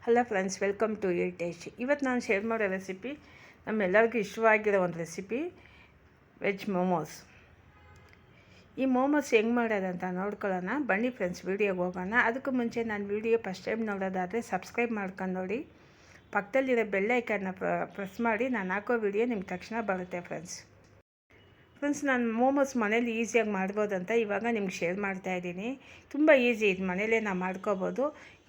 Hello friends, welcome to ಈ taste. ಇವತ್ತು ನಾನು ಶೇರ್ ಮಾಡೋ ರೆಸಿಪಿ ನಮ್ಮೆಲ್ಲರಿಗೂ ಇಷ್ಟವಾಗಿರೋ ಒಂದು ರೆಸಿಪಿ, ವೆಜ್ ಮೋಮೋಸ್. ಈ ಮೋಮೋಸ್ ಹೆಂಗೆ ಮಾಡೋದಂತ ನೋಡ್ಕೊಳ್ಳೋಣ ಬನ್ನಿ ಫ್ರೆಂಡ್ಸ್, ವೀಡಿಯೋಗೆ ಹೋಗೋಣ. ಅದಕ್ಕೂ ಮುಂಚೆ ನಾನು ವೀಡಿಯೋ ಫಸ್ಟ್ ಟೈಮ್ ನೋಡೋದಾದರೆ ಸಬ್ಸ್ಕ್ರೈಬ್ ಮಾಡ್ಕೊಂಡು ನೋಡಿ, ಪಕ್ಕದಲ್ಲಿರೋ ಬೆಲ್ ಐಕನ್ನ ಪ್ರೆಸ್ ಮಾಡಿ. ನಾನು ಹಾಕೋ ವೀಡಿಯೋ ನಿಮ್ಗೆ ತಕ್ಷಣ ಬರುತ್ತೆ ಫ್ರೆಂಡ್ಸ್. ನಾನು ಮೋಮೋಸ್ ಮನೇಲಿ ಈಸಿಯಾಗಿ ಮಾಡ್ಬೋದಂತ ಇವಾಗ ನಿಮ್ಗೆ ಶೇರ್ ಮಾಡ್ತಾಯಿದ್ದೀನಿ. ತುಂಬ ಈಸಿ, ಇದು ಮನೇಲೇ ನಾವು ಮಾಡ್ಕೋಬೋದು.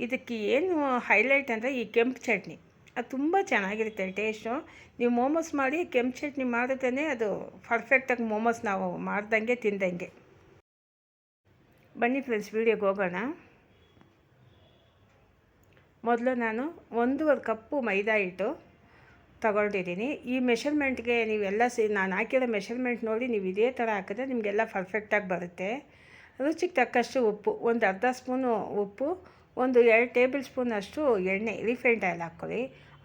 ಇದಕ್ಕೆ ಏನು ಹೈಲೈಟ್ ಅಂದರೆ ಈ ಕೆಂಪು ಚಟ್ನಿ, ಅದು ತುಂಬ ಚೆನ್ನಾಗಿರುತ್ತೆ ಟೇಸ್ಟು. ನೀವು ಮೋಮೋಸ್ ಮಾಡಿ ಕೆಂಪು ಚಟ್ನಿ ಮಾಡಿದ್ರೇ ಅದು ಪರ್ಫೆಕ್ಟಾಗಿ ಮೋಮೋಸ್ ನಾವು ಮಾಡ್ದಂಗೆ ತಿಂದಂಗೆ. ಬನ್ನಿ ಫ್ರೆಂಡ್ಸ್, ವೀಡಿಯೋಗೆ ಹೋಗೋಣ. ಮೊದಲು ನಾನು 1.5 ಕಪ್ಪು ಮೈದಾ ಹಿಟ್ಟು ತಗೊಂಡಿದ್ದೀನಿ. ಈ ಮೆಷರ್ಮೆಂಟ್ಗೆ ನೀವೆಲ್ಲ ನಾನು ಹಾಕಿರೋ ಮೆಷರ್ಮೆಂಟ್ ನೋಡಿ ನೀವು ಇದೇ ಥರ ಹಾಕಿದ್ರೆ ನಿಮಗೆಲ್ಲ ಪರ್ಫೆಕ್ಟಾಗಿ ಬರುತ್ತೆ. ರುಚಿಗೆ ತಕ್ಕಷ್ಟು ಉಪ್ಪು, ಒಂದು ಅರ್ಧ ಸ್ಪೂನು ಉಪ್ಪು, ಒಂದು 2 ಟೇಬಲ್ ಸ್ಪೂನ್ ಅಷ್ಟು ಎಣ್ಣೆ, ರಿಫೈಂಡ್ ಆಯಿಲ್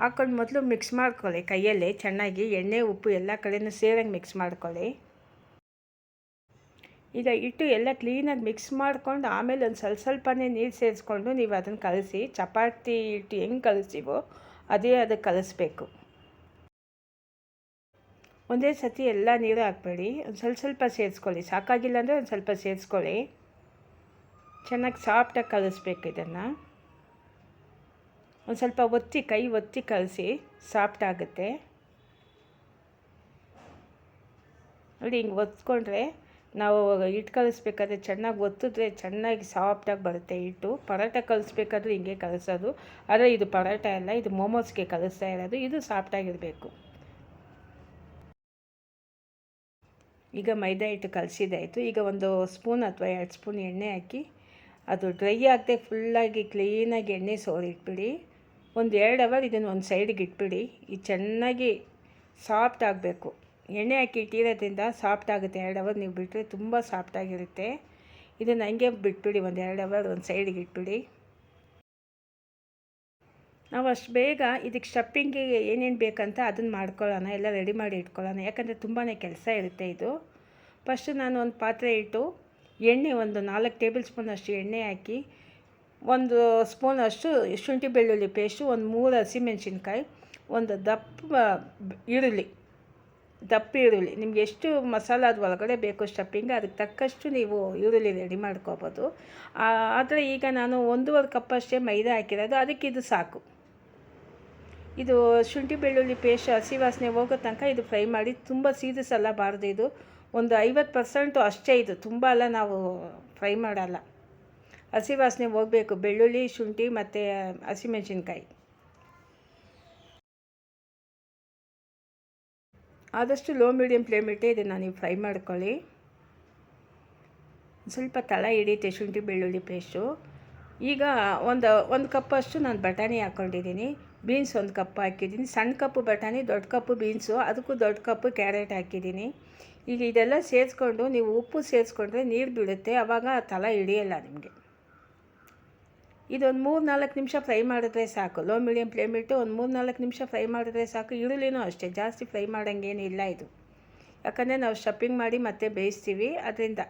ಹಾಕ್ಕೊಂಡು ಮೊದಲು ಮಿಕ್ಸ್ ಮಾಡ್ಕೊಳ್ಳಿ ಕೈಯಲ್ಲೇ ಚೆನ್ನಾಗಿ. ಎಣ್ಣೆ ಉಪ್ಪು ಎಲ್ಲ ಕಡೆಯೂ ಸೇರಂಗೆ ಮಿಕ್ಸ್ ಮಾಡ್ಕೊಳ್ಳಿ. ಈಗ ಹಿಟ್ಟು ಎಲ್ಲ ಕ್ಲೀನಾಗಿ ಮಿಕ್ಸ್ ಮಾಡ್ಕೊಂಡು ಆಮೇಲೆ ಒಂದು ಸ್ವಲ್ಪನೇ ನೀರು ಸೇರಿಸ್ಕೊಂಡು ನೀವು ಅದನ್ನು ಕಲಸಿ, ಚಪಾತಿ ಹಿಟ್ಟು ಹೆಂಗೆ ಕಲಿಸ್ತೀವೋ ಅದೇ ಅದಕ್ಕೆ ಕಲಿಸ್ಬೇಕು. ಒಂದೇ ಸತಿ ಎಲ್ಲ ನೀರು ಹಾಕಬೇಡಿ, ಒಂದು ಸ್ವಲ್ಪ ಸೇರಿಸ್ಕೊಳ್ಳಿ. ಸಾಕಾಗಿಲ್ಲ ಅಂದರೆ ಒಂದು ಸ್ವಲ್ಪ ಸೇರಿಸ್ಕೊಳ್ಳಿ. ಚೆನ್ನಾಗಿ ಸಾಫ್ಟಾಗಿ ಕಲಿಸ್ಬೇಕು. ಇದನ್ನು ಒಂದು ಸ್ವಲ್ಪ ಕೈ ಒತ್ತಿ ಕಲಸಿ, ಸಾಫ್ಟ್ ಆಗುತ್ತೆ ನೋಡಿ. ಹಿಂಗೆ ಒತ್ಕೊಂಡ್ರೆ ನಾವು ಹಿಟ್ಟು ಕಲಿಸ್ಬೇಕಾದ್ರೆ ಚೆನ್ನಾಗಿ ಒತ್ತಿದ್ರೆ ಚೆನ್ನಾಗಿ ಸಾಫ್ಟಾಗಿ ಬರುತ್ತೆ ಹಿಟ್ಟು. ಪರೋಟ ಕಲಿಸ್ಬೇಕಾದ್ರೂ ಹಿಂಗೆ ಕಲಿಸೋದು, ಆದರೆ ಇದು ಪರೋಟ ಅಲ್ಲ, ಇದು ಮೋಮೋಸ್ಗೆ ಕಲಿಸ್ತಾ ಇರೋದು. ಇದು ಸಾಫ್ಟಾಗಿರಬೇಕು. ಈಗ ಮೈದಾ ಹಿಟ್ಟು ಕಲಸಿದಾಯಿತು. ಈಗ ಒಂದು ಸ್ಪೂನ್ ಅಥವಾ 2 ಸ್ಪೂನ್ ಎಣ್ಣೆ ಹಾಕಿ, ಅದು ಡ್ರೈ ಆಗದೆ ಫುಲ್ಲಾಗಿ ಕ್ಲೀನಾಗಿ ಎಣ್ಣೆ ಸೋರಿಟ್ಬಿಡಿ. ಒಂದು 2 ಅವರ್ ಇದನ್ನು ಒಂದು ಸೈಡಿಗೆ ಇಟ್ಬಿಡಿ. ಇದು ಚೆನ್ನಾಗಿ ಸಾಫ್ಟ್ ಆಗಬೇಕು. ಎಣ್ಣೆ ಹಾಕಿ ಇಟ್ಟಿರೋದ್ರಿಂದ ಸಾಫ್ಟ್ ಆಗುತ್ತೆ. 2 ಅವರ್ ನೀವು ಬಿಟ್ಟರೆ ತುಂಬ ಸಾಫ್ಟಾಗಿರುತ್ತೆ. ಇದನ್ನು ಹಂಗೆ ಬಿಟ್ಬಿಡಿ, ಒಂದು 2 ಅವರ್ ಒಂದು ಸೈಡಿಗೆ ಇಟ್ಬಿಡಿ. ನಾವು ಅಷ್ಟು ಬೇಗ ಇದಕ್ಕೆ ಸ್ಟಫಿಂಗಿಗೆ ಏನೇನು ಬೇಕಂತ ಅದನ್ನು ಮಾಡ್ಕೊಳ್ಳೋಣ, ಎಲ್ಲ ರೆಡಿ ಮಾಡಿ ಇಟ್ಕೊಳ್ಳೋಣ. ಯಾಕಂದರೆ ತುಂಬಾ ಕೆಲಸ ಇರುತ್ತೆ ಇದು. ಫಸ್ಟು ನಾನು ಒಂದು ಪಾತ್ರೆ ಇಟ್ಟು ಎಣ್ಣೆ, ಒಂದು 4 ಟೇಬಲ್ ಸ್ಪೂನ್ ಅಷ್ಟು ಎಣ್ಣೆ ಹಾಕಿ, 1 ಸ್ಪೂನ್ ಅಷ್ಟು ಶುಂಠಿ ಬೆಳ್ಳುಳ್ಳಿ ಪೇಸ್ಟು, ಒಂದು 3 ಹಸಿಮೆಣ್ಸಿನ್ಕಾಯಿ, ಒಂದು ದಪ್ಪ ಈರುಳ್ಳಿ, ನಿಮ್ಗೆ ಎಷ್ಟು ಮಸಾಲ ಅದು ಒಳಗಡೆ ಬೇಕು ಸ್ಟಫಿಂಗ್ ಅದಕ್ಕೆ ತಕ್ಕಷ್ಟು ನೀವು ಈರುಳ್ಳಿ ರೆಡಿ ಮಾಡ್ಕೋಬೋದು. ಆದರೆ ಈಗ ನಾನು 1.5 ಕಪ್ಪಷ್ಟೇ ಮೈದಾ ಹಾಕಿರೋದು, ಅದಕ್ಕೆ ಇದು ಸಾಕು. ಇದು ಶುಂಠಿ ಬೆಳ್ಳುಳ್ಳಿ ಪೇಸ್ಟ್ ಹಸಿ ವಾಸನೆ ಹೋಗೋ ತನಕ ಇದು ಫ್ರೈ ಮಾಡಿ. ತುಂಬ ಸೀದಿಸಲ್ಲಬಾರ್ದು, ಇದು ಒಂದು 50% ಅಷ್ಟೇ, ಇದು ತುಂಬ ಎಲ್ಲ ನಾವು ಫ್ರೈ ಮಾಡಲ್ಲ. ಹಸಿ ವಾಸನೆ ಹೋಗಬೇಕು, ಬೆಳ್ಳುಳ್ಳಿ, ಶುಂಠಿ ಮತ್ತು ಹಸಿಮೆಣಸಿನ್ಕಾಯಿ. ಆದಷ್ಟು ಲೋ ಮೀಡಿಯಮ್ ಫ್ಲೇಮ್ ಇಟ್ಟು ಇದನ್ನು ನೀವು ಫ್ರೈ ಮಾಡ್ಕೊಳ್ಳಿ. ಸ್ವಲ್ಪ ತಳ ಹಿಡಿಯುತ್ತೆ ಶುಂಠಿ ಬೆಳ್ಳುಳ್ಳಿ ಪೇಸ್ಟು. ಈಗ ಒಂದು ಕಪ್ಪಷ್ಟು ನಾನು ಬಟಾಣಿ ಹಾಕ್ಕೊಂಡಿದ್ದೀನಿ. ಬೀನ್ಸ್ 1 ಕಪ್ ಹಾಕಿದ್ದೀನಿ. ಸಣ್ಣ ಕಪ್ಪು ಬಟಾಣಿ, ದೊಡ್ಡ ಕಪ್ಪು ಬೀನ್ಸು, ಅದಕ್ಕೂ ದೊಡ್ಡ ಕಪ್ಪು ಕ್ಯಾರೆಟ್ ಹಾಕಿದ್ದೀನಿ. ಈಗ ಇದೆಲ್ಲ ಸೇರಿಸ್ಕೊಂಡು ನೀವು ಉಪ್ಪು ಸೇರಿಸ್ಕೊಂಡ್ರೆ ನೀರು ಬಿಡುತ್ತೆ, ಆವಾಗ ತಳ ಹಿಡಿಯಲ್ಲ ನಿಮಗೆ. ಇದೊಂದು 3-4 ನಿಮಿಷ ಫ್ರೈ ಮಾಡಿದ್ರೆ ಸಾಕು. ಲೋ ಮೀಡಿಯಮ್ ಫ್ಲೇಮ್ ಇಟ್ಟು ಒಂದು 3-4 ನಿಮಿಷ ಫ್ರೈ ಮಾಡಿದ್ರೆ ಸಾಕು. ಈರುಳ್ಳಿನೂ ಅಷ್ಟೇ, ಜಾಸ್ತಿ ಫ್ರೈ ಮಾಡೋಂಗೇನಿಲ್ಲ ಇದು, ಯಾಕಂದರೆ ನಾವು ಸ್ಟಫಿಂಗ್ ಮಾಡಿ ಮತ್ತೆ ಬೇಯಿಸ್ತೀವಿ ಅದರಿಂದ.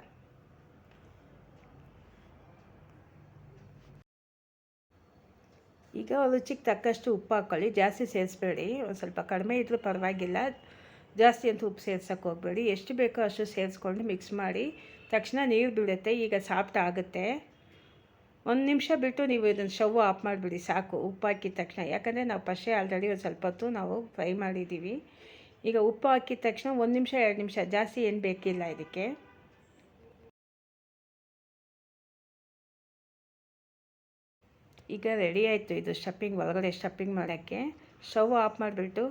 ಈಗ ರುಚಿಗೆ ತಕ್ಕಷ್ಟು ಉಪ್ಪು ಹಾಕ್ಕೊಳ್ಳಿ, ಜಾಸ್ತಿ ಸೇರಿಸ್ಬೇಡಿ. ಒಂದು ಸ್ವಲ್ಪ ಕಡಿಮೆ ಇದ್ದರೂ ಪರವಾಗಿಲ್ಲ, ಜಾಸ್ತಿ ಅಂತೂ ಉಪ್ಪು ಸೇರ್ಸೋಕ್ಕೆ ಹೋಗಬೇಡಿ. ಎಷ್ಟು ಬೇಕೋ ಅಷ್ಟು ಸೇರಿಸ್ಕೊಂಡು ಮಿಕ್ಸ್ ಮಾಡಿ. ತಕ್ಷಣ ನೀರು ಬಿಡುತ್ತೆ, ಈಗ ಸಾಫ್ಟ್ ಆಗುತ್ತೆ. 1 ನಿಮಿಷ ಬಿಟ್ಟು ನೀವು ಇದನ್ನು ಸ್ಟವ್ ಆಫ್ ಮಾಡಿಬಿಡಿ ಸಾಕು, ಉಪ್ಪು ಹಾಕಿದ ತಕ್ಷಣ. ಯಾಕಂದರೆ ನಾವು ಫಸ್ಟೇ ಆಲ್ರೆಡಿ ಒಂದು ಸ್ವಲ್ಪ ಹೊತ್ತು ನಾವು ಫ್ರೈ ಮಾಡಿದ್ದೀವಿ. ಈಗ ಉಪ್ಪು ಹಾಕಿದ ತಕ್ಷಣ 1 ನಿಮಿಷ 2 ನಿಮಿಷ, ಜಾಸ್ತಿ ಏನು ಬೇಕಿಲ್ಲ ಇದಕ್ಕೆ. ಈಗ ರೆಡಿ ಆಯಿತು ಇದು ಸ್ಟಫಿಂಗ್, ಒಳಗಡೆ ಸ್ಟಫಿಂಗ್ ಮಾಡೋಕ್ಕೆ. ಸ್ಟವ್ ಆಫ್ ಮಾಡಿಬಿಟ್ಟು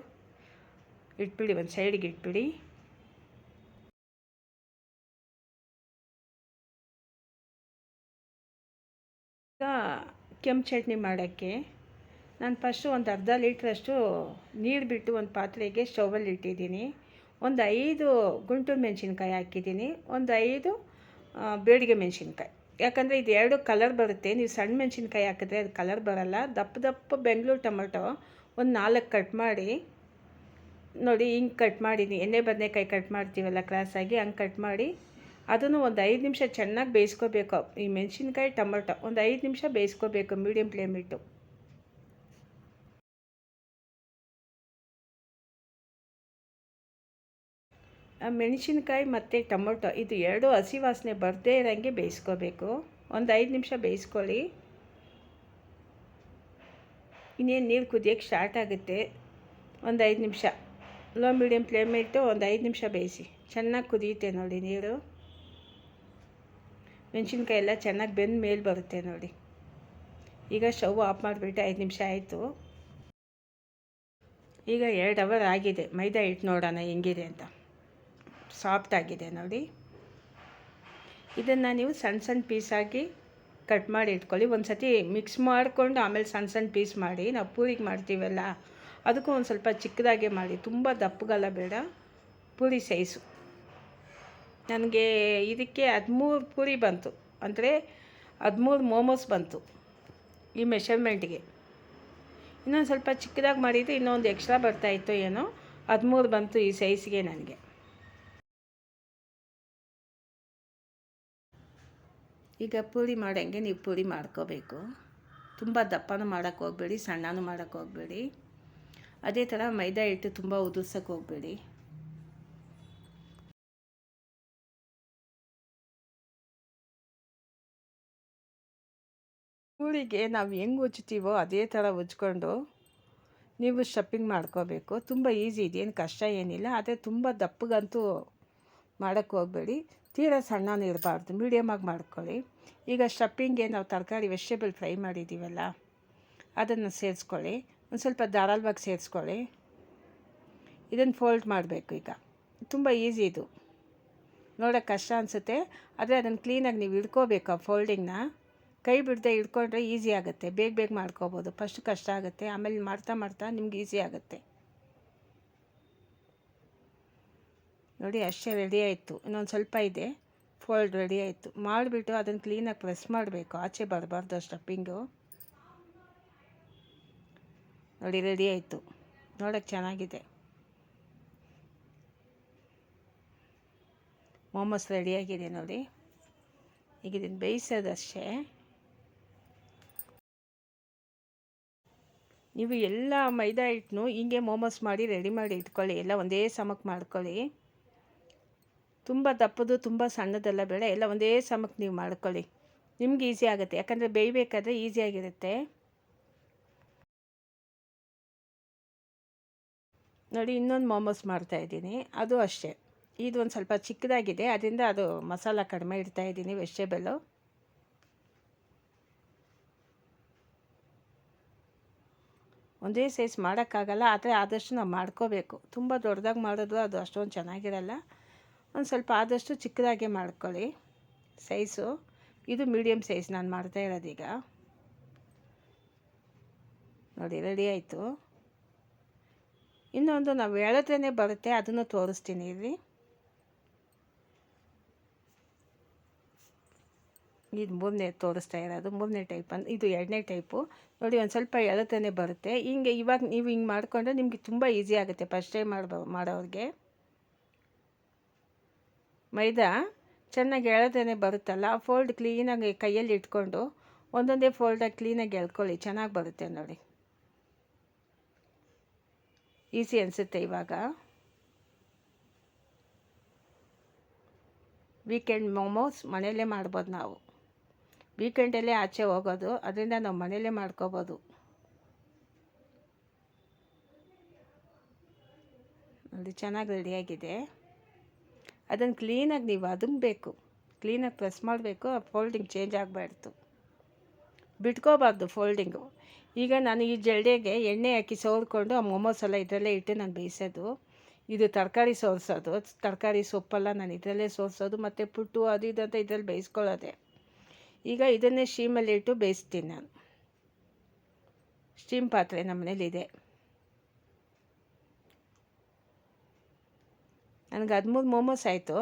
ಇಟ್ಬಿಡಿ, ಒಂದು ಸೈಡಿಗೆ ಇಟ್ಬಿಡಿ. ಈಗ ಕೆಂಪು ಚಟ್ನಿ ಮಾಡೋಕ್ಕೆ ನಾನು ಫಸ್ಟು ಒಂದು ಅರ್ಧ ಲೀಟ್ರಷ್ಟು ನೀರು ಬಿಟ್ಟು ಒಂದು ಪಾತ್ರೆಗೆ ಸ್ಟೌವಲ್ಲಿ ಇಟ್ಟಿದ್ದೀನಿ. ಒಂದು 5 ಗುಂಟೂರು ಮೆಣಸಿನ್ಕಾಯಿ ಹಾಕಿದ್ದೀನಿ, ಒಂದು 5 ಬೇಡಿಗೆ ಮೆಣಸಿನ್ಕಾಯಿ. ಯಾಕಂದರೆ ಇದು 2 ಕಲರ್ ಬರುತ್ತೆ. ನೀವು ಸಣ್ಣ ಮೆಣಸಿನ್ಕಾಯಿ ಹಾಕಿದ್ರೆ ಅದು ಕಲರ್ ಬರೋಲ್ಲ. ದಪ್ಪ ಬೆಂಗಳೂರು ಟೊಮೆಟೊ ಒಂದು 4 ಕಟ್ ಮಾಡಿ ನೋಡಿ, ಹಿಂಗೆ ಕಟ್ ಮಾಡಿದ್ದೀನಿ. ಎಣ್ಣೆ ಬದನೆಕಾಯಿ ಕಟ್ ಮಾಡ್ತೀವಲ್ಲ ಕ್ರಾಸಾಗಿ, ಹಂಗೆ ಕಟ್ ಮಾಡಿ ಅದನ್ನು ಒಂದು 5 ನಿಮಿಷ ಚೆನ್ನಾಗಿ ಬೇಯಿಸ್ಕೋಬೇಕು. ಈ ಮೆಣಸಿನ್ಕಾಯಿ ಟೊಮೆಟೊ ಒಂದು 5 ನಿಮಿಷ ಬೇಯಿಸ್ಕೋಬೇಕು, ಮೀಡಿಯಮ್ ಫ್ಲೇಮ್ ಇಟ್ಟು. ಮೆಣಸಿನ್ಕಾಯಿ ಮತ್ತು ಟೊಮೊಟೊ ಇದು ಎರಡು ಹಸಿ ವಾಸನೆ ಬರದೇ ಇರೋಂಗೆ ಬೇಯಿಸ್ಕೋಬೇಕು. ಒಂದು 5 ನಿಮಿಷ ಬೇಯಿಸ್ಕೊಳ್ಳಿ. ಇನ್ನೇನು ನೀರು ಕುದಿಯೋಕ್ಕೆ ಸ್ಟಾರ್ಟ್ ಆಗುತ್ತೆ. ಒಂದು 5 ನಿಮಿಷ ಲೋ ಮೀಡಿಯಮ್ ಫ್ಲೇಮ್ ಇಟ್ಟು ಒಂದು 5 ನಿಮಿಷ ಬೇಯಿಸಿ. ಚೆನ್ನಾಗಿ ಕುದಿಯುತ್ತೆ ನೋಡಿ ನೀರು. ಮೆಣಸಿನ್ಕಾಯಿ ಎಲ್ಲ ಚೆನ್ನಾಗಿ ಬೆಂದ ಮೇಲೆ ಬರುತ್ತೆ ನೋಡಿ. ಈಗ ಸ್ಟವ್ ಆಫ್ ಮಾಡಿಬಿಟ್ಟು 5 ನಿಮಿಷ ಆಯಿತು. ಈಗ 2 ಅವರ್ ಆಗಿದೆ. ಮೈದಾ ಹಿಟ್ಟು ನೋಡೋಣ ಹೆಂಗಿದೆ ಅಂತ. ಸಾಫ್ಟ್ ಆಗಿದೆ ನೋಡಿ. ಇದನ್ನು ನೀವು ಸಣ್ಣ ಸಣ್ಣ ಪೀಸಾಗಿ ಕಟ್ ಮಾಡಿ ಇಟ್ಕೊಳ್ಳಿ. ಒಂದು ಸತಿ ಮಿಕ್ಸ್ ಮಾಡಿಕೊಂಡು ಆಮೇಲೆ ಸಣ್ಣ ಸಣ್ಣ ಪೀಸ್ ಮಾಡಿ. ನಾವು ಪೂರಿಗೆ ಮಾಡ್ತೀವಲ್ಲ ಅದಕ್ಕೂ ಒಂದು ಸ್ವಲ್ಪ ಚಿಕ್ಕದಾಗೆ ಮಾಡಿ, ತುಂಬ ದಪ್ಪಗಲ್ಲ ಬೇಡ, ಪೂರಿ ಸೈಜು. ನನಗೆ ಇದಕ್ಕೆ 13 ಪೂರಿ ಬಂತು, ಅಂದರೆ 13 ಮೋಮೋಸ್ ಬಂತು ಈ ಮೆಷರ್ಮೆಂಟ್ಗೆ. ಇನ್ನೊಂದು ಸ್ವಲ್ಪ ಚಿಕ್ಕದಾಗಿ ಮಾಡಿದರೆ ಇನ್ನೊಂದು ಎಕ್ಸ್ಟ್ರಾ ಬರ್ತಾಯಿತ್ತು ಏನೋ. 13 ಬಂತು ಈ ಸೈಜ್ಗೆ ನನಗೆ. ಈಗ ಪೂರಿ ಮಾಡೋಂಗೆ ನೀವು ಪೂರಿ ಮಾಡ್ಕೋಬೇಕು. ತುಂಬ ದಪ್ಪನೂ ಮಾಡೋಕ್ಕೆ ಹೋಗಬೇಡಿ, ಸಣ್ಣನೂ ಮಾಡೋಕ್ಕೆ ಹೋಗಬೇಡಿ. ಅದೇ ಥರ ಮೈದಾ ಹಿಟ್ಟು ತುಂಬ ಉದುರ್ಸೋಕ್ಕೆ ಹೋಗಬೇಡಿ. ಪೂರಿಗೆ ನಾವು ಹೆಂಗೆ ಉಜ್ತೀವೋ ಅದೇ ಥರ ಉಜ್ಕೊಂಡು ನೀವು ಸ್ಟಫಿಂಗ್ ಮಾಡ್ಕೋಬೇಕು. ತುಂಬ ಈಸಿ, ಇದೇನು ಕಷ್ಟ ಏನಿಲ್ಲ. ಆದರೆ ತುಂಬ ದಪ್ಪಗಂತೂ ಮಾಡೋಕ್ಕೆ ಹೋಗಬೇಡಿ, ತೀರಾ ಸಣ್ಣನೂ ಇರಬಾರ್ದು, ಮೀಡಿಯಮಾಗಿ ಮಾಡ್ಕೊಳ್ಳಿ. ಈಗ ಸ್ಟಫಿಂಗ್ಗೆ ನಾವು ತರಕಾರಿ ವೆಜಿಟೇಬಲ್ ಫ್ರೈ ಮಾಡಿದ್ದೀವಲ್ಲ ಅದನ್ನು ಸೇರಿಸ್ಕೊಳ್ಳಿ. ಒಂದು ಸ್ವಲ್ಪ ಧಾರಾಳವಾಗಿ ಸೇರಿಸ್ಕೊಳ್ಳಿ. ಇದನ್ನು ಫೋಲ್ಡ್ ಮಾಡಬೇಕು. ಈಗ ತುಂಬ ಈಸಿ ಇದು, ನೋಡೋಕ್ಕೆ ಕಷ್ಟ ಅನಿಸುತ್ತೆ, ಆದರೆ ಅದನ್ನು ಕ್ಲೀನಾಗಿ ನೀವು ಹಿಡ್ಕೋಬೇಕು. ಆ ಫೋಲ್ಡಿಂಗ್ನ ಕೈ ಬಿಡದೆ ಹಿಡ್ಕೊಂಡ್ರೆ ಈಸಿ ಆಗುತ್ತೆ, ಬೇಗ ಬೇಗ ಮಾಡ್ಕೋಬೋದು. ಫಸ್ಟ್ ಕಷ್ಟ ಆಗುತ್ತೆ, ಆಮೇಲೆ ಮಾಡ್ತಾ ಮಾಡ್ತಾ ನಿಮ್ಗೆ ಈಸಿ ಆಗುತ್ತೆ ನೋಡಿ. ಅಷ್ಟೇ ರೆಡಿ ಆಯಿತು. ಇನ್ನೊಂದು ಸ್ವಲ್ಪ ಇದೆ, ಫೋಲ್ಡ್ ರೆಡಿ ಆಯಿತು. ಮಾಡಿಬಿಟ್ಟು ಅದನ್ನು ಕ್ಲೀನಾಗಿ ಪ್ರೆಸ್ ಮಾಡಬೇಕು, ಆಚೆ ಬರಬಾರ್ದು ಸ್ಟಫಿಂಗು ನೋಡಿ. ರೆಡಿ ಆಯಿತು, ನೋಡೋಕ್ಕೆ ಚೆನ್ನಾಗಿದೆ. ಮೋಮೋಸ್ ರೆಡಿಯಾಗಿದೆ ನೋಡಿ. ಈಗ ಇದನ್ನು ಬೇಯಿಸೋದಷ್ಟೇ. ನೀವು ಎಲ್ಲ ಮೈದಾ ಹಿಟ್ಟನ್ನು ಹಿಂಗೆ ಮೋಮೋಸ್ ಮಾಡಿ ರೆಡಿ ಮಾಡಿ ಇಟ್ಕೊಳ್ಳಿ. ಎಲ್ಲ ಒಂದೇ ಸಮಕ್ಕೆ ಮಾಡ್ಕೊಳ್ಳಿ. ತುಂಬ ದಪ್ಪದು ತುಂಬ ಸಣ್ಣದೆಲ್ಲ ಬೇಡ, ಎಲ್ಲ ಒಂದೇ ಸಮಕ್ಕೆ ನೀವು ಮಾಡ್ಕೊಳ್ಳಿ. ನಿಮ್ಗೆ ಈಸಿ ಆಗುತ್ತೆ, ಯಾಕಂದರೆ ಬೇಯಬೇಕಾದ್ರೆ ಈಸಿಯಾಗಿರುತ್ತೆ ನೋಡಿ. ಇನ್ನೊಂದು ಮೋಮೋಸ್ ಮಾಡ್ತಾಯಿದ್ದೀನಿ, ಅದು ಅಷ್ಟೇ. ಇದು ಒಂದು ಸ್ವಲ್ಪ ಚಿಕ್ಕದಾಗಿದೆ, ಅದರಿಂದ ಅದು ಮಸಾಲ ಕಡಿಮೆ ಇಡ್ತಾಯಿದ್ದೀನಿ, ವೆಜಿಟೇಬಲ್ಲು. ಒಂದೇ ಸೈಜ್ ಮಾಡೋಕ್ಕಾಗಲ್ಲ, ಆದರೆ ಆದಷ್ಟು ನಾವು ಮಾಡ್ಕೋಬೇಕು. ತುಂಬ ದೊಡ್ಡದಾಗಿ ಮಾಡಿದ್ರು ಅದು ಅಷ್ಟೊಂದು ಚೆನ್ನಾಗಿರಲ್ಲ. ಒಂದು ಸ್ವಲ್ಪ ಆದಷ್ಟು ಚಿಕ್ಕದಾಗೆ ಮಾಡ್ಕೊಳ್ಳಿ ಸೈಜು. ಇದು ಮೀಡಿಯಮ್ ಸೈಜ್ ನಾನು ಮಾಡ್ತಾ ಇರೋದೀಗ ನೋಡಿ. ರೆಡಿ ಆಯಿತು. ಇನ್ನೊಂದು ನಾವು ಹೇಳಿದ್ರೇ ಬರುತ್ತೆ, ಅದನ್ನು ತೋರಿಸ್ತೀನಿ ಇಲ್ಲಿ. ಇದು 3ನೇ ತೋರಿಸ್ತಾ ಇರೋದು, 3ನೇ ಟೈಪ್. ಇದು 2ನೇ ಟೈಪು ನೋಡಿ. ಒಂದು ಸ್ವಲ್ಪ ಎಳತನೇ ಬರುತ್ತೆ. ಹಿಂಗೆ ಇವಾಗ ನೀವು ಹಿಂಗೆ ಮಾಡಿಕೊಂಡ್ರೆ ನಿಮಗೆ ತುಂಬ ಈಸಿ ಆಗುತ್ತೆ ಫಸ್ಟ್ ಟೈಮ್ ಮಾಡೋರಿಗೆ. ಮೈದಾ ಚೆನ್ನಾಗಿ ಎಳತನೇ ಬರುತ್ತಲ್ಲ, ಆ ಫೋಲ್ಡ್ ಕ್ಲೀನಾಗಿ ಕೈಯಲ್ಲಿ ಇಟ್ಕೊಂಡು ಒಂದೊಂದೇ ಫೋಲ್ಡಾಗಿ ಕ್ಲೀನಾಗಿ ಎಳ್ಕೊಳ್ಳಿ, ಚೆನ್ನಾಗಿ ಬರುತ್ತೆ ನೋಡಿ. ಈಸಿ ಅನಿಸುತ್ತೆ ಇವಾಗ. ವೀಕೆಂಡ್ ಮೋಮೋಸ್ ಮನೆಯಲ್ಲೇ ಮಾಡ್ಬೋದು ನಾವು. ವೀಕೆಂಡಲ್ಲೇ ಆಚೆ ಹೋಗೋದು, ಅದರಿಂದ ನಾವು ಮನೆಯಲ್ಲೇ ಮಾಡ್ಕೋಬೋದು ನೋಡಿ. ಚೆನ್ನಾಗಿ ರೆಡಿಯಾಗಿದೆ. ಅದನ್ನು ಕ್ಲೀನಾಗಿ ನೀವು ಅದುಮಬೇಕು, ಕ್ಲೀನಾಗಿ ಪ್ರೆಸ್ ಮಾಡಬೇಕು. ಆ ಫೋಲ್ಡಿಂಗ್ ಚೇಂಜ್ ಆಗಬಾರ್ದು, ಬಿಟ್ಕೋಬಾರ್ದು ಫೋಲ್ಡಿಂಗು. ಈಗ ನಾನು ಈ ಜಲ್ಡೆಗೆ ಎಣ್ಣೆ ಹಾಕಿ ಸವರ್ಕೊಂಡು ಆ ಮೋಮೋಸ್ ಎಲ್ಲ ಇದರಲ್ಲೇ ಇಟ್ಟು ನಾನು ಬೇಯಿಸೋದು. ಇದು ತರಕಾರಿ ಸೋರಿಸೋದು, ತರಕಾರಿ ಸೊಪ್ಪೆಲ್ಲ ನಾನು ಇದರಲ್ಲೇ ಸೋರಿಸೋದು, ಮತ್ತು ಪುಟ್ಟು ಅದು ಇದು ಅಂತ ಇದರಲ್ಲಿ ಬೇಯಿಸ್ಕೊಳ್ಳೋದೆ. ಈಗ ಇದನ್ನೇ ಸ್ಟೀಮಲ್ಲಿ ಇಟ್ಟು ಬೇಯಿಸ್ತೀನಿ ನಾನು. ಸ್ಟೀಮ್ ಪಾತ್ರೆ ನಮ್ಮ ಮನೇಲಿದೆ. ನನಗೆ 13 ಮೋಮೋಸ್ ಆಯಿತು.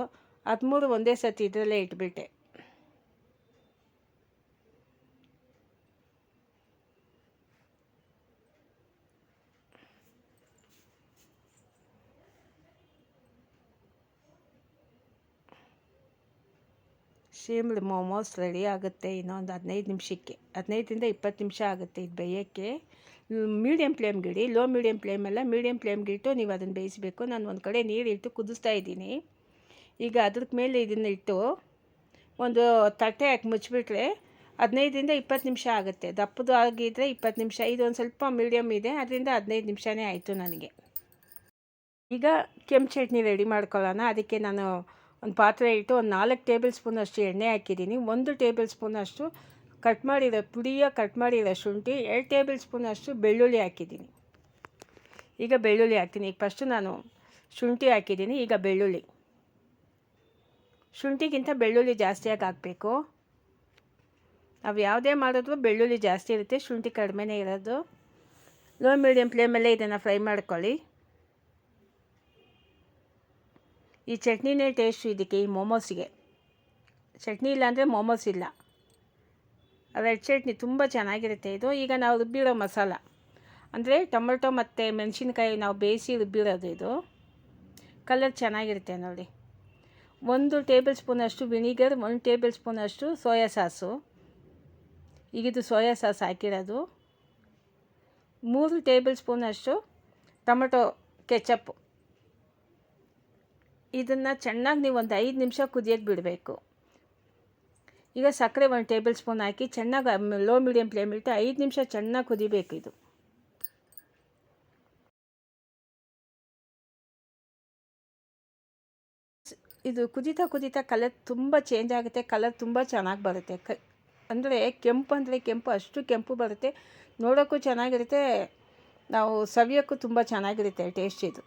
13 ಒಂದೇ ಸತಿ ಇದರಲ್ಲೇ ಇಟ್ಬಿಟ್ಟೆ. ಸ್ಟೀಮ್ಡ್ ಮೋಮೋಸ್ ರೆಡಿ ಆಗುತ್ತೆ ಇನ್ನೊಂದು 15 ನಿಮಿಷಕ್ಕೆ. 15ರಿಂದ 20 ನಿಮಿಷ ಆಗುತ್ತೆ ಇದು ಬೇಯೋಕ್ಕೆ. ಮೀಡಿಯಮ್ ಫ್ಲೇಮ್ಗಿಡಿ, ಲೋ ಮೀಡಿಯಮ್ ಫ್ಲೇಮಲ್ಲ, ಮೀಡಿಯಮ್ ಫ್ಲೇಮ್ಗಿಟ್ಟು ನೀವು ಅದನ್ನು ಬೇಯಿಸಬೇಕು. ನಾನು ಒಂದು ಕಡೆ ನೀರಿಟ್ಟು ಕುದಿಸ್ತಾ ಇದ್ದೀನಿ. ಈಗ ಅದ್ರ ಮೇಲೆ ಇದನ್ನು ಇಟ್ಟು ಒಂದು ತಟ್ಟೆ ಹಾಕಿ ಮುಚ್ಚಿಬಿಟ್ರೆ 15-20 ನಿಮಿಷ ಆಗುತ್ತೆ. ದಪ್ಪದು ಆಗಿದ್ದರೆ 20 ನಿಮಿಷ, ಇದೊಂದು ಸ್ವಲ್ಪ ಮೀಡಿಯಮ್ ಇದೆ, ಅದರಿಂದ 15 ನಿಮಿಷವೇ ಆಯಿತು ನನಗೆ. ಈಗ ಕೆಂಪು ಚಟ್ನಿ ರೆಡಿ ಮಾಡ್ಕೊಳ್ಳೋಣ. ಅದಕ್ಕೆ ನಾನು ಒಂದು ಪಾತ್ರೆ ಇಟ್ಟು ಒಂದು 4 ಟೇಬಲ್ ಸ್ಪೂನಷ್ಟು ಎಣ್ಣೆ ಹಾಕಿದ್ದೀನಿ. 1 ಟೇಬಲ್ ಸ್ಪೂನಷ್ಟು ಕಟ್ ಮಾಡಿರೋ ಶುಂಠಿ, 2 ಟೇಬಲ್ ಸ್ಪೂನಷ್ಟು ಬೆಳ್ಳುಳ್ಳಿ ಹಾಕಿದ್ದೀನಿ. ಈಗ ಬೆಳ್ಳುಳ್ಳಿ ಹಾಕ್ತೀನಿ. ಈಗ ಫಸ್ಟು ನಾನು ಶುಂಠಿ ಹಾಕಿದ್ದೀನಿ. ಈಗ ಬೆಳ್ಳುಳ್ಳಿ, ಶುಂಠಿಗಿಂತ ಬೆಳ್ಳುಳ್ಳಿ ಜಾಸ್ತಿಯಾಗಿ ಹಾಕಬೇಕು. ನಾವು ಯಾವುದೇ ಮಾಡಿದ್ರೂ ಬೆಳ್ಳುಳ್ಳಿ ಜಾಸ್ತಿ ಇರುತ್ತೆ, ಶುಂಠಿ ಕಡಿಮೆನೇ ಇರೋದು. ಲೋ ಮೀಡಿಯಮ್ ಫ್ಲೇಮಲ್ಲೇ ಇದನ್ನು ಫ್ರೈ ಮಾಡ್ಕೊಳ್ಳಿ. ಈ ಚಟ್ನಿನೇ ಟೇಸ್ಟು ಇದಕ್ಕೆ, ಈ ಮೋಮೋಸಿಗೆ. ಚಟ್ನಿ ಇಲ್ಲಾಂದರೆ ಮೋಮೋಸ್ ಇಲ್ಲ. ರೆಡ್ ಚಟ್ನಿ ತುಂಬ ಚೆನ್ನಾಗಿರುತ್ತೆ ಇದು. ಈಗ ನಾವು ರುಬ್ಬಿರೋ ಮಸಾಲ ಅಂದರೆ ಟೊಮೆಟೊ ಮತ್ತು ಮೆಣಸಿನ್ಕಾಯಿ ನಾವು ಬೇಯಿಸಿ ರುಬ್ಬಿರೋದು ಇದು. ಕಲರ್ ಚೆನ್ನಾಗಿರುತ್ತೆ ನೋಡಿ. 1 ಟೇಬಲ್ ಸ್ಪೂನಷ್ಟು ವಿನಿಗರ್, 1 ಟೇಬಲ್ ಸ್ಪೂನಷ್ಟು ಸೋಯಾ ಸಾಸು. ಈಗಿದು ಸೋಯಾ ಸಾಸ್ ಹಾಕಿರೋದು. 3 ಟೇಬಲ್ ಸ್ಪೂನಷ್ಟು ಟೊಮೆಟೊ ಕೆಚಪ್. ಇದನ್ನು ಚೆನ್ನಾಗಿ ನೀವು ಒಂದು 5 ನಿಮಿಷ ಕುದಿಯೋಕ್ಕೆ ಬಿಡಬೇಕು. ಈಗ ಸಕ್ಕರೆ 1 ಟೇಬಲ್ ಸ್ಪೂನ್ ಹಾಕಿ ಚೆನ್ನಾಗಿ ಲೋ ಮೀಡಿಯಮ್ ಫ್ಲೇಮ್ ಇಟ್ಟು 5 ನಿಮಿಷ ಚೆನ್ನಾಗಿ ಕುದಿಬೇಕು. ಇದು ಕುದೀತಾ ಕಲರ್ ತುಂಬ ಚೇಂಜ್ ಆಗುತ್ತೆ. ಕಲರ್ ತುಂಬ ಚೆನ್ನಾಗಿ ಬರುತ್ತೆ. ಅಂದರೆ ಕೆಂಪು, ಅಷ್ಟು ಕೆಂಪು ಬರುತ್ತೆ. ನೋಡೋಕ್ಕೂ ಚೆನ್ನಾಗಿರುತ್ತೆ, ನಾವು ಸವಿಯೋಕ್ಕೂ ತುಂಬ ಚೆನ್ನಾಗಿರುತ್ತೆ ಟೇಸ್ಟ್ ಇದು.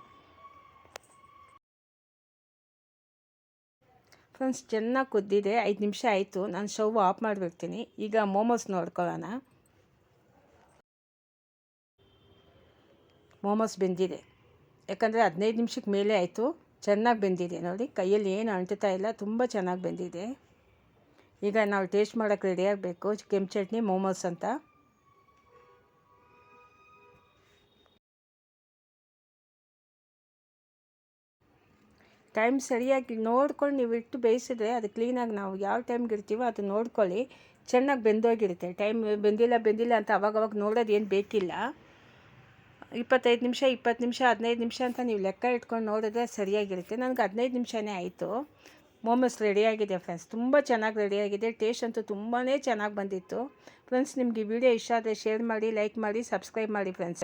ಫ್ರೆಂಡ್ಸ್, ಚೆನ್ನಾಗಿ ಕುದ್ದಿದೆ. 5 ನಿಮಿಷ ಆಯಿತು. ನಾನು ಸ್ಟವ್ ಆಫ್ ಮಾಡಿಬಿಡ್ತೀನಿ. ಈಗ ಮೋಮೋಸ್ ನೋಡ್ಕೊಳ್ಳೋಣ. ಮೋಮೋಸ್ ಬೆಂದಿದೆ, ಯಾಕಂದರೆ 15 ನಿಮಿಷಕ್ಕೆ ಮೇಲೆ ಆಯಿತು. ಚೆನ್ನಾಗಿ ಬೆಂದಿದೆ ನೋಡಿ, ಕೈಯಲ್ಲಿ ಏನು ಅಂಟುತ್ತಾ ಇಲ್ಲ, ತುಂಬ ಚೆನ್ನಾಗಿ ಬೆಂದಿದೆ. ಈಗ ನಾವು ಟೇಸ್ಟ್ ಮಾಡೋಕ್ಕೆ ರೆಡಿ ಆಗಬೇಕು. ಕೆಂಪು ಚಟ್ನಿ ಮೋಮೋಸ್ ಅಂತ. ಟೈಮ್ ಸರಿಯಾಗಿ ನೋಡ್ಕೊಂಡು ನೀವು ಇಟ್ಟು ಬೇಯಿಸಿದ್ರೆ ಅದು ಕ್ಲೀನಾಗಿ, ನಾವು ಯಾವ ಟೈಮ್ಗೆ ಇಡ್ತೀವೋ ಅದು ನೋಡ್ಕೊಳ್ಳಿ, ಚೆನ್ನಾಗಿ ಬೆಂದೋಗಿರುತ್ತೆ. ಟೈಮ್ ಬೆಂದಿಲ್ಲ ಅಂತ ಅವಾಗವಾಗ ನೋಡೋದು ಏನು ಬೇಕಿಲ್ಲ. 25 ನಿಮಿಷ, 20 ನಿಮಿಷ, 15 ನಿಮಿಷ ಅಂತ ನೀವು ಲೆಕ್ಕ ಇಟ್ಕೊಂಡು ನೋಡಿದ್ರೆ ಸರಿಯಾಗಿರುತ್ತೆ. ನನಗೆ 15 ನಿಮಿಷವೇ ಆಯಿತು. ಮೋಮೋಸ್ ರೆಡಿಯಾಗಿದೆ ಫ್ರೆಂಡ್ಸ್. ತುಂಬ ಚೆನ್ನಾಗಿ ರೆಡಿಯಾಗಿದೆ. ಟೇಸ್ಟ್ ಅಂತೂ ತುಂಬಾ ಚೆನ್ನಾಗಿ ಬಂದಿತ್ತು ಫ್ರೆಂಡ್ಸ್. ನಿಮಗೆ ಈ ವಿಡಿಯೋ ಇಷ್ಟ ಆದರೆ ಶೇರ್ ಮಾಡಿ, ಲೈಕ್ ಮಾಡಿ, ಸಬ್ಸ್ಕ್ರೈಬ್ ಮಾಡಿ ಫ್ರೆಂಡ್ಸ್.